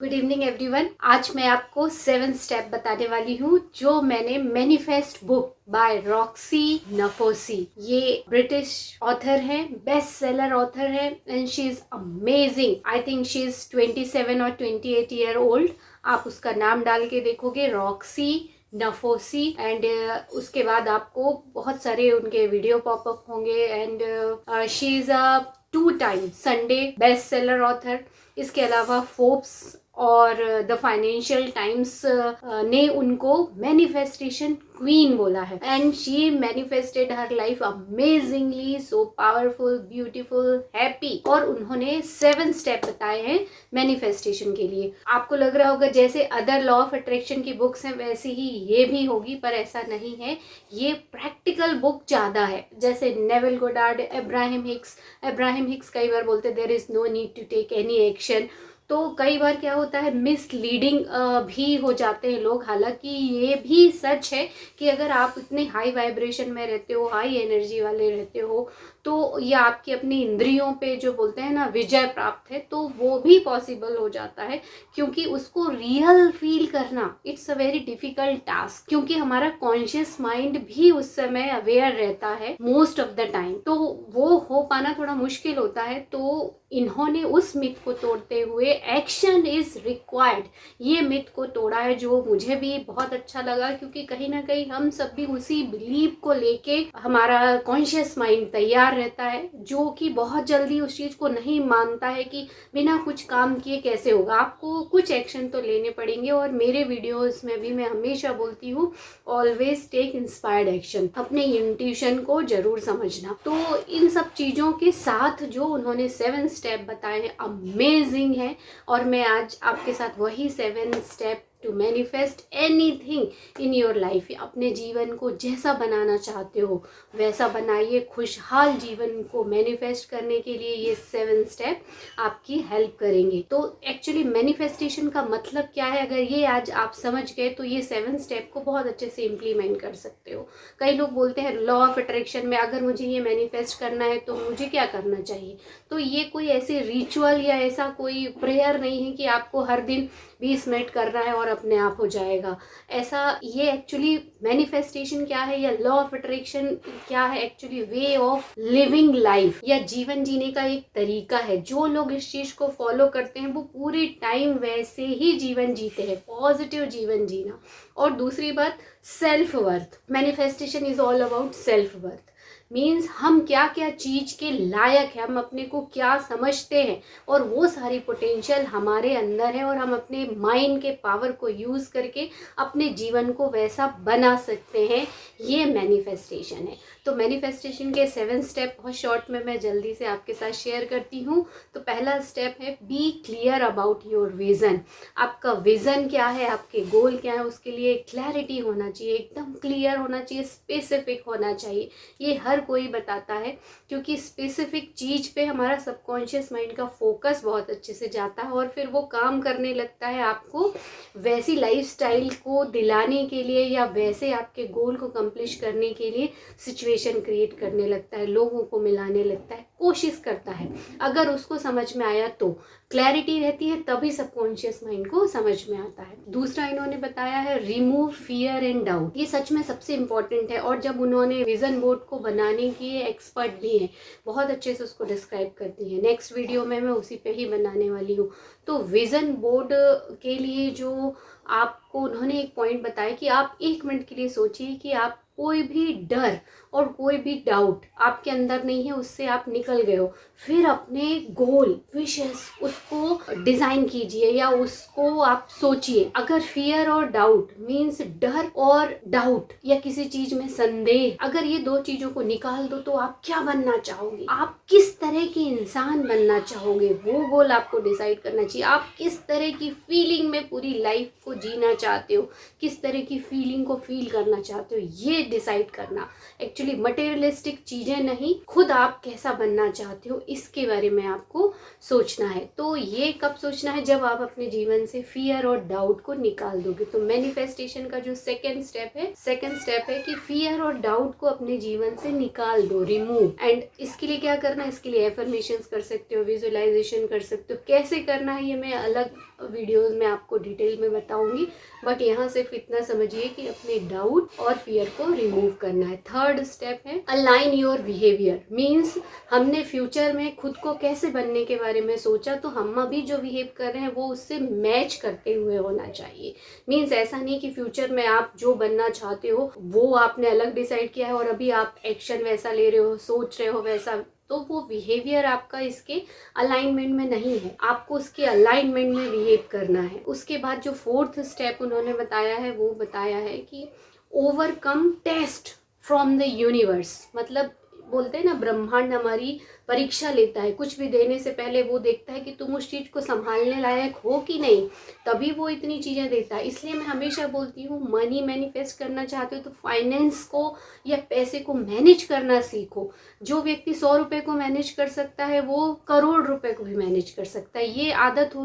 Good evening everyone. आज मैं आपको 7 स्टेप बताने वाली हूँ जो मैंने मैनिफेस्ट बुक बाय रॉक्सी नफोसी, ये ब्रिटिश ऑथर हैं, बेस्ट सेलर ऑथर हैं and she is amazing. I think she is 27 और 28 ईयर ओल्ड। आप उसका नाम डाल के देखोगे रॉक्सी नफोसी एंड उसके बाद आपको बहुत सारे उनके वीडियो पॉपअप होंगे and she is a 2 time Sunday best seller author. इसके अलावा फोर्ब्स और द फाइनेंशियल टाइम्स ने उनको मैनिफेस्टेशन क्वीन बोला है and she manifested her life amazingly, so powerful, beautiful, happy. और उन्होंने 7 स्टेप बताए हैं मैनिफेस्टेशन के लिए। आपको लग रहा होगा जैसे अदर लॉ ऑफ अट्रैक्शन की बुक्स हैं वैसी ही ये भी होगी, पर ऐसा नहीं है। ये प्रैक्टिकल बुक ज्यादा है। जैसे नेविल गोडार्ड, अब्राहम हिक्स कई बार बोलते there is no need to take any action. तो कई बार क्या होता है, मिसलीडिंग भी हो जाते हैं लोग। हालांकि ये भी सच है कि अगर आप इतने हाई वाइब्रेशन में रहते हो, हाई एनर्जी वाले रहते हो, तो या आपकी अपनी इंद्रियों पे जो बोलते हैं ना विजय प्राप्त है, तो वो भी पॉसिबल हो जाता है। क्योंकि उसको रियल फील करना it's a very difficult task, क्योंकि हमारा कॉन्शियस माइंड भी उस समय अवेयर रहता है मोस्ट ऑफ द टाइम, तो वो हो पाना थोड़ा मुश्किल होता है। तो इन्होंने उस मिथ को तोड़ते हुए एक्शन इज रिक्वायर्ड, ये मिथ को तोड़ा है, जो मुझे भी बहुत अच्छा लगा। क्योंकि कहीं ना कहीं हम सब भी उसी बिलीव को लेके हमारा कॉन्शियस माइंड तैयार रहता है, जो कि बहुत जल्दी उस चीज को नहीं मानता है कि बिना कुछ काम किए कैसे होगा। आपको कुछ एक्शन तो लेने पड़ेंगे। और मेरे वीडियोस में भी मैं हमेशा बोलती हूँ, ऑलवेज टेक इंस्पायर्ड एक्शन, अपने इंट्यूशन को जरूर समझना। तो इन सब चीजों के साथ जो उन्होंने 7 स्टेप बताए हैं अमेजिंग है। और मैं आज आपके साथ वही 7 step to manifest anything in your life, अपने जीवन को जैसा बनाना चाहते हो वैसा बनाइए। खुशहाल जीवन को मैनिफेस्ट करने के लिए ये 7 स्टेप आपकी हेल्प करेंगे। तो एक्चुअली मैनिफेस्टेशन का मतलब क्या है, अगर ये आज आप समझ गए तो ये 7 स्टेप को बहुत अच्छे से इम्प्लीमेंट कर सकते हो। कई लोग बोलते हैं लॉ ऑफ अट्रैक्शन में अगर मुझे ये मैनिफेस्ट करना है तो मुझे क्या करना चाहिए। तो ये कोई ऐसे रिचुअल या ऐसा कोई प्रेयर नहीं है कि आपको हर दिन 20 मिनट करना है और अपने आप हो जाएगा। ऐसा ये एक्चुअली मैनिफेस्टेशन क्या है या लॉ ऑफ अट्रैक्शन क्या है, actually way of living life या जीवन जीने का एक तरीका है। जो लोग इस चीज को फॉलो करते हैं वो पूरे टाइम वैसे ही जीवन जीते हैं, पॉजिटिव जीवन जीना। और दूसरी बात, self worth. Manifestation is all about self worth. Means हम क्या क्या चीज के लायक है, हम अपने को क्या समझते हैं, और वो सारी पोटेंशियल हमारे अंदर है। और हम अपने माइंड के पावर को यूज करके अपने जीवन को वैसा बना सकते हैं। ये मैनिफेस्टेशन है। तो मैनिफेस्टेशन के 7 स्टेप बहुत शॉर्ट में मैं जल्दी से आपके साथ शेयर करती हूँ। तो पहला स्टेप है be clear about your vision. आपका विजन क्या है, आपके गोल क्या है, उसके लिए क्लैरिटी होना चाहिए, एकदम क्लियर होना चाहिए, स्पेसिफिक होना चाहिए। ये हर कोई बताता है, क्योंकि स्पेसिफिक चीज पे हमारा सबकॉन्शियस माइंड का फोकस बहुत अच्छे से जाता है और फिर वो काम करने लगता है आपको वैसी लाइफस्टाइल को दिलाने के लिए या वैसे आपके गोल को कंप्लीट करने के लिए सिचुएशन क्रिएट करने लगता है, लोगों को मिलाने लगता है, कोशिश करता है। अगर उसको समझ में आया तो क्लैरिटी रहती है, तभी सबकॉन्शियस माइंड को समझ में आता है। दूसरा इन्होंने बताया है रिमूव फियर एंड डाउट। ये सच में सबसे इंपॉर्टेंट है। और जब उन्होंने विजन बोर्ड को बनाने की एक्सपर्ट भी हैं, बहुत अच्छे से उसको डिस्क्राइब करती हैं। नेक्स्ट वीडियो में मैं उसी पे ही बनाने वाली हूँ। तो विजन बोर्ड के लिए जो आपको उन्होंने एक पॉइंट बताया कि आप 1 मिनट के लिए सोचिए कि आप कोई भी डर और कोई भी डाउट आपके अंदर नहीं है, उससे आप निकल गए हो। फिर अपने गोल, विशेस, उसको डिजाइन कीजिए या उसको आप सोचिए। अगर फियर और डाउट मीन्स डर और डाउट या किसी चीज में संदेह, अगर ये 2 चीजों को निकाल दो तो आप क्या बनना चाहोगे, आप किस तरह के इंसान बनना चाहोगे, वो गोल आपको डिसाइड करना चाहिए। आप किस तरह की फीलिंग में पूरी लाइफ को जीना चाहते हो, किस तरह की फीलिंग को फील करना चाहते हो, ये डिसाइड करना, एक्चुअली मटेरियलिस्टिक चीज़ें नहीं, खुद आप कैसा बनना चाहते हो इसके बारे में आपको सोचना है। तो ये कब सोचना है? जब आप अपने जीवन से फियर और डाउट को निकाल दोगे। तो मैनिफेस्टेशन का जो सेकंड स्टेप है कि फियर और डाउट को अपने जीवन से निकाल दो, रिमूव। एंड इसके लिए क्या करना है? इसके लिए एफर्मेशंस कर सकते हो, विजुअलाइजेशन कर सकते हो। कैसे करना है ये मैं अलग वीडियोस में आपको डिटेल में बताऊंगी, बट यहाँ सिर्फ इतना समझिए कि अपने डाउट और फियर को रिमूव करना है। थर्ड स्टेप है अलाइन योर बिहेवियर। मीन्स हमने फ्यूचर में खुद को कैसे बनने के बारे में सोचा, तो हम अभी जो बिहेव कर रहे हैं वो उससे मैच करते हुए होना चाहिए। मीन्स ऐसा नहीं कि फ्यूचर में आप जो बनना चाहते हो वो आपने अलग डिसाइड किया है और अभी आप एक्शन वैसा ले रहे हो, सोच रहे हो वैसा, तो वो बिहेवियर आपका इसके अलाइनमेंट में नहीं है। आपको उसके अलाइनमेंट में बिहेव करना है। उसके बाद जो फोर्थ स्टेप उन्होंने बताया है वो बताया है कि overcome test from the universe. मतलब बोलते हैं ना, ब्रह्मांड हमारी परीक्षा लेता है। कुछ भी देने से पहले वो देखता है कि तुम उस चीज़ को संभालने लायक हो कि नहीं, तभी वो इतनी चीज़ें देता है। इसलिए मैं हमेशा बोलती हूँ, मनी मैनिफेस्ट करना चाहते हो तो फाइनेंस को या पैसे को मैनेज करना सीखो। जो व्यक्ति 100 रुपये को मैनेज कर सकता है वो करोड़ रुपए को भी मैनेज कर सकता है। ये आदत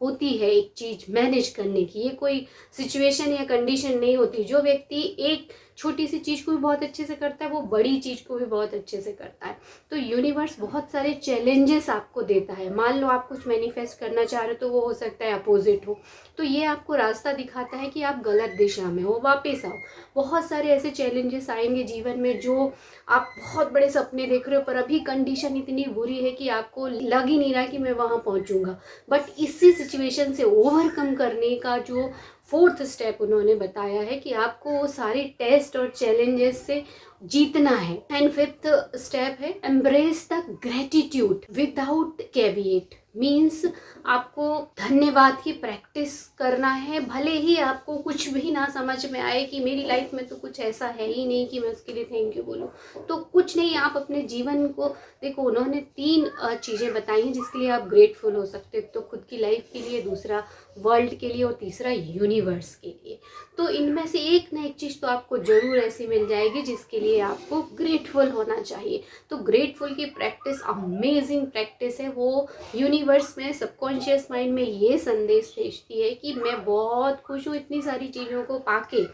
होती है एक चीज़ मैनेज करने की। ये कोई सिचुएशन या कंडीशन नहीं होती। जो व्यक्ति एक छोटी सी चीज़ को भी बहुत अच्छे से करता है वो बड़ी चीज़ को भी बहुत अच्छे से करता है। तो यूनिवर्स बहुत सारे चैलेंजेस आपको देता है। मान लो आप कुछ मैनिफेस्ट करना चाह रहे हो तो वो हो सकता है अपोजिट हो, तो ये आपको रास्ता दिखाता है कि आप गलत दिशा में हो, वापस आओ। बहुत सारे ऐसे चैलेंजेस आएंगे जीवन में जो आप बहुत बड़े सपने देख रहे हो पर अभी कंडीशन इतनी बुरी है कि आपको लग ही नहीं रहा कि मैं वहाँ पहुँचूंगा, बट इसी सिचुएशन से ओवरकम करने का जो फोर्थ स्टेप उन्होंने बताया है कि आपको वो सारे टेस्ट और चैलेंजेस से जीतना है। एंड फिफ्थ स्टेप है embrace the gratitude without caveat. Means आपको धन्यवाद की प्रैक्टिस करना है, भले ही आपको कुछ भी ना समझ में आए कि मेरी लाइफ में तो कुछ ऐसा है ही नहीं कि मैं उसके लिए थैंक यू बोलूँ, तो कुछ नहीं, आप अपने जीवन को देखो। उन्होंने 3 चीज़ें बताई हैं जिसके लिए आप ग्रेटफुल हो सकते हो। तो खुद की लाइफ के लिए, दूसरा वर्ल्ड के लिए और तीसरा यूनिवर्स के लिए। तो इनमें से एक ना एक चीज़ तो आपको ज़रूर ऐसी मिल जाएगी जिसके लिए आपको ग्रेटफुल होना चाहिए। तो ग्रेटफुल की प्रैक्टिस अमेजिंग प्रैक्टिस है। वो यूनिवर्स में, सबकॉन्शियस माइंड में ये संदेश भेजती है कि मैं बहुत खुश हूँ इतनी सारी चीज़ों को पाके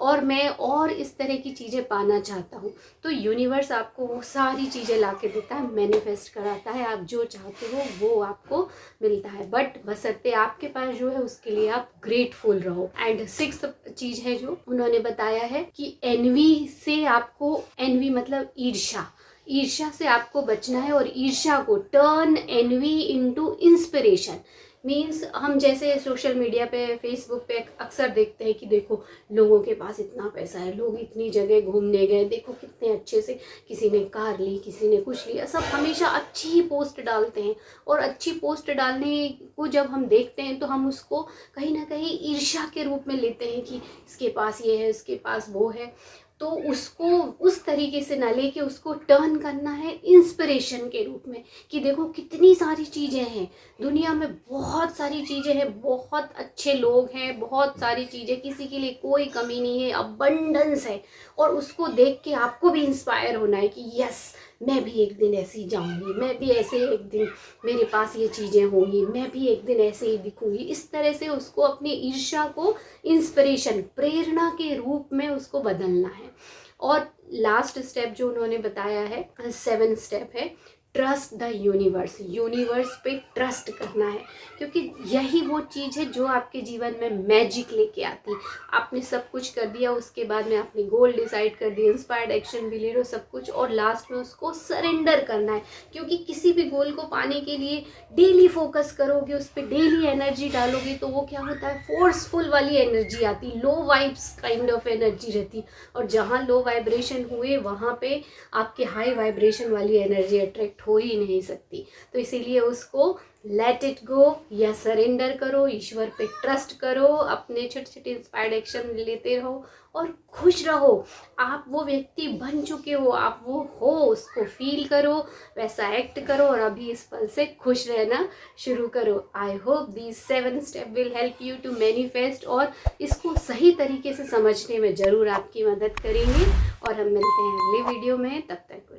और मैं और इस तरह की चीज़ें पाना चाहता हूँ। तो यूनिवर्स आपको वो सारी चीज़ें ला के देता है, मैनिफेस्ट कराता है। आप जो चाहते हो वो आपको मिलता है, बट बशर्ते आपके पास जो है उसके लिए आप ग्रेटफुल रहो। एंड सिक्स्थ चीज़ है जो उन्होंने बताया है कि एनवी से आपको, एनवी मतलब ईर्ष्या से आपको बचना है और ईर्ष्या को turn envy into inspiration. Means हम जैसे सोशल मीडिया पे, फेसबुक पे अक्सर देखते हैं कि देखो लोगों के पास इतना पैसा है, लोग इतनी जगह घूमने गए, देखो कितने अच्छे से, किसी ने कार ली, किसी ने कुछ लिया, सब हमेशा अच्छी ही पोस्ट डालते हैं। और अच्छी पोस्ट डालने को जब हम देखते हैं तो हम उसको कहीं ना कहीं ईर्ष्या के रूप में लेते हैं कि इसके पास ये है, इसके पास वो है। तो उसको उस तरीके से ना लेके उसको टर्न करना है इंस्पिरेशन के रूप में कि देखो कितनी सारी चीज़ें हैं दुनिया में, बहुत सारी चीज़ें हैं, बहुत अच्छे लोग हैं, बहुत सारी चीज़ें, किसी के लिए कोई कमी नहीं है, अबंडेंस है। और उसको देख के आपको भी इंस्पायर होना है कि यस, मैं भी एक दिन ऐसे ही जाऊंगी, मैं भी ऐसे एक दिन मेरे पास ये चीज़ें होंगी, मैं भी एक दिन ऐसे ही दिखूंगी। इस तरह से उसको अपनी ईर्ष्या को इंस्पिरेशन, प्रेरणा के रूप में उसको बदलना है। और लास्ट स्टेप जो उन्होंने बताया है, 7 स्टेप है ट्रस्ट द यूनिवर्स। यूनिवर्स पे ट्रस्ट करना है, क्योंकि यही वो चीज़ है जो आपके जीवन में मैजिक लेके आती है। आपने सब कुछ कर दिया, उसके बाद में आपने गोल डिसाइड कर दिया, इंस्पायर्ड एक्शन भी ले लो, सब कुछ, और लास्ट में उसको सरेंडर करना है। क्योंकि किसी भी गोल को पाने के लिए डेली फोकस करोगे, उस पर डेली एनर्जी डालोगे, तो वो क्या होता है, फोर्सफुल वाली एनर्जी आती, लो वाइब्स काइंड ऑफ एनर्जी रहती। और जहाँ लो वाइब्रेशन हुए वहाँ पे आपके हाई वाइब्रेशन वाली एनर्जी अट्रैक्ट परफेक्ट हो ही नहीं सकती। तो इसीलिए उसको लेट इट गो या सरेंडर करो, ईश्वर पे ट्रस्ट करो, अपने छोटे छोटे इंस्पायर्ड एक्शन लेते रहो और खुश रहो। आप वो व्यक्ति बन चुके हो, आप वो हो, उसको फील करो, वैसा एक्ट करो और अभी इस पल से खुश रहना शुरू करो। I hope these 7 step will help you to manifest और इसको सही तरीके से समझने में ज़रूर आपकी मदद करेंगे। और हम मिलते हैं अगले वीडियो में, तब तक